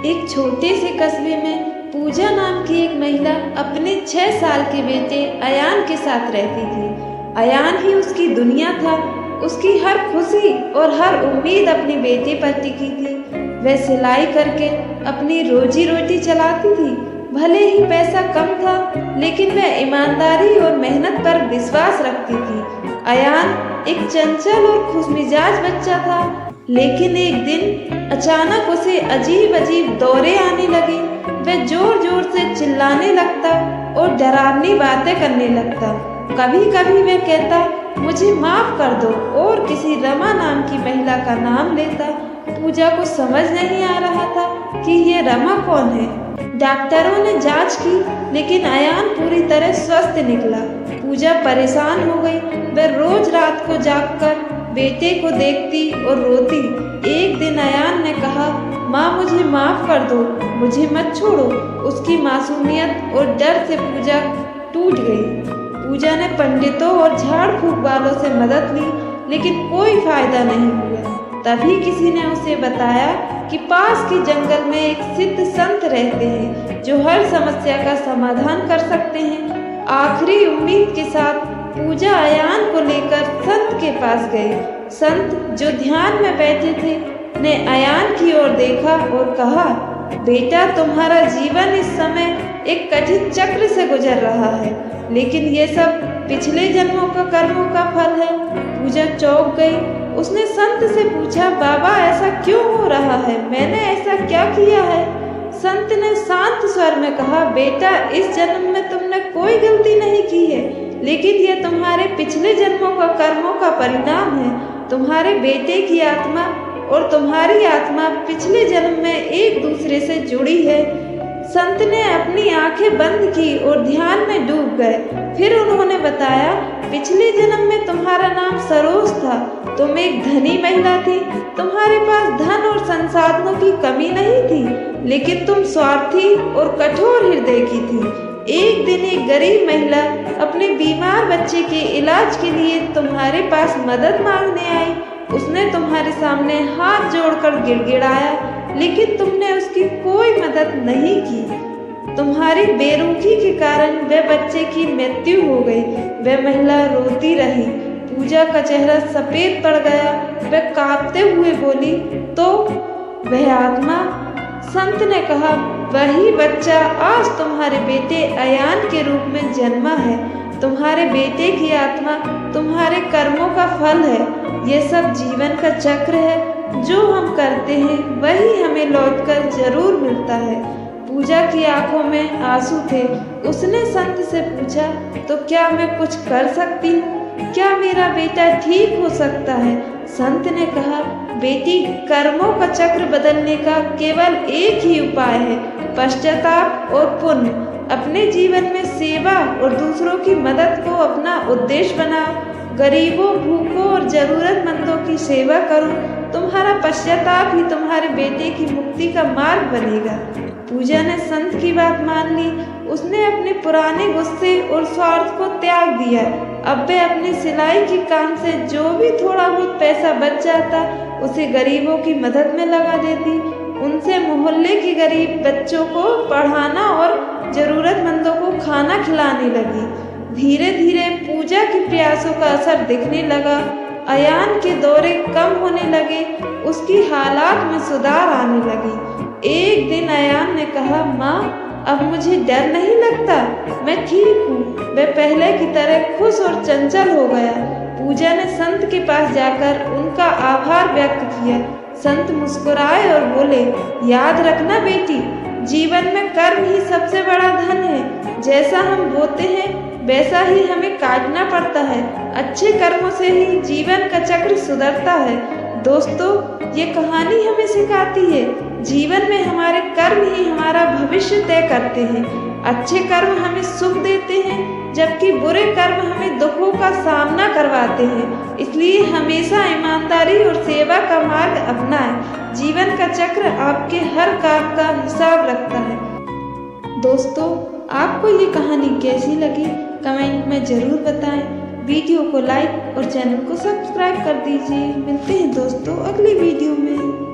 एक छोटे से कस्बे में पूजा नाम की एक महिला अपने 6 साल के बेटे अयान के साथ रहती थी। अयान ही उसकी दुनिया था। उसकी हर खुशी और हर उम्मीद अपने बेटे पर टिकी थी। वह सिलाई करके अपनी रोजी रोटी चलाती थी। भले ही पैसा कम था, लेकिन वह ईमानदारी और मेहनत पर विश्वास रखती थी। अयान एक चंचल और खुशमिजाज बच्चा था, लेकिन एक दिन अचानक उसे अजीब अजीब दौरे आने लगे। वह जोर जोर से चिल्लाने लगता और डरावनी बातें करने लगता। कभी कभी वह कहता, मुझे माफ कर दो, और किसी रमा नाम की महिला का नाम लेता। पूजा को समझ नहीं आ रहा था कि ये रमा कौन है। डॉक्टरों ने जांच की, लेकिन अयान पूरी तरह स्वस्थ निकला। पूजा परेशान हो गई। वह रोज रात को जागकर बेटे को देखती और रोती। एक दिन अयान ने कहा, माँ मुझे माफ कर दो, मुझे मत छोड़ो। उसकी मासूमियत और डर से पूजा टूट गई। पूजा ने पंडितों और झाड़ फूक वालों से मदद ली, लेकिन कोई फायदा नहीं हुआ। तभी किसी ने उसे बताया कि पास के जंगल में एक सिद्ध संत रहते हैं, जो हर समस्या का समाधान कर सकते हैं। आखिरी उम्मीद के साथ पूजा अयान को लेकर संत के पास गए। संत, जो ध्यान में बैठे थे, ने अयान की ओर देखा और कहा, बेटा तुम्हारा जीवन इस समय एक कठिन चक्र से गुजर रहा है, लेकिन ये सब पिछले जन्मों का कर्मों का फल है। पूजा चौंक गई। उसने संत से पूछा, बाबा ऐसा क्यों हो रहा है? मैंने ऐसा क्या किया है? संत ने शांत स्वर में कहा, बेटा इस जन्म में तुमने कोई गलती नहीं की है, लेकिन ये तुम्हारे पिछले जन्मों का कर्मों का परिणाम है। तुम्हारे बेटे की आत्मा और तुम्हारी आत्मा पिछले जन्म में एक दूसरे से जुड़ी है। संत ने अपनी आंखें बंद की और ध्यान में डूब गए। फिर उन्होंने बताया, पिछले जन्म में तुम्हारा नाम सरोज था। तुम एक धनी महिला थी। तुम्हारे पास धन और संसाधनों की कमी नहीं थी, लेकिन तुम स्वार्थी और कठोर हृदय की थी। एक दिन एक गरीब महिला अपने बीमार बच्चे के इलाज के लिए तुम्हारे पास मदद मांगने आई। उसने तुम्हारे सामने हाथ जोड़कर गिड़गिड़ाया, लेकिन तुमने उसकी कोई मदद नहीं की। तुम्हारी बेरुखी के कारण वह बच्चे की मृत्यु हो गई। वह महिला रोती रही। पूजा का चेहरा सफेद पड़ गया। वह कांपते हुए बोली, तो वह आत्मा? संत ने कहा, वही बच्चा आज तुम्हारे बेटे अयान के रूप में जन्मा है। तुम्हारे बेटे की आत्मा तुम्हारे कर्मों का फल है। ये सब जीवन का चक्र है। जो हम करते हैं वही हमें लौटकर जरूर मिलता है। पूजा की आंखों में आंसू थे। उसने संत से पूछा, तो क्या मैं कुछ कर सकती हूँ? क्या मेरा बेटा ठीक हो सकता है? संत ने कहा, बेटी, कर्मों का चक्र बदलने का केवल एक ही उपाय है, पश्चाताप और पुण्य। अपने जीवन में सेवा और दूसरों की मदद को अपना उद्देश्य बनाओ। गरीबों, भूखों और जरूरतमंदों की सेवा करो। तुम्हारा पश्चाताप ही तुम्हारे बेटे की मुक्ति का मार्ग बनेगा। पूजा ने संत की बात मान ली। उसने अपने पुराने गुस्से और स्वार्थ को त्याग दिया। अब वह अपनी सिलाई के काम से जो भी थोड़ा बहुत पैसा बच जाता, उसे गरीबों की मदद में लगा देती। उनसे मोहल्ले के गरीब बच्चों को पढ़ाना और जरूरतमंदों को खाना खिलाने लगी। धीरे धीरे पूजा के प्रयासों का असर दिखने लगा। अयान के दौरे कम होने लगे। उसकी हालात में सुधार आने लगी। एक दिन अयान ने कहा, माँ अब मुझे डर नहीं लगता, मैं ठीक हूँ। वह पहले की तरह खुश और चंचल हो गया। पूजा ने संत के पास जाकर उनका आभार व्यक्त किया। संत मुस्कुराए और बोले, याद रखना बेटी, जीवन में कर्म ही सबसे बड़ा धन है। जैसा हम बोते हैं वैसा ही हमें काटना पड़ता है। अच्छे कर्मों से ही जीवन का चक्र सुधरता है। दोस्तों, ये कहानी हमें सिखाती है, जीवन में हमारे कर्म ही हमारा भविष्य तय करते हैं। अच्छे कर्म हमें सुख देते हैं, जबकि बुरे कर्म हमें दुखों का सामना करवाते हैं। इसलिए हमेशा ईमानदारी और सेवा का मार्ग अपनाएं। जीवन का चक्र आपके हर काम का हिसाब रखता है। दोस्तों, आपको ये कहानी कैसी लगी कमेंट में ज़रूर बताएं। वीडियो को लाइक और चैनल को सब्सक्राइब कर दीजिए। मिलते हैं दोस्तों अगली वीडियो में।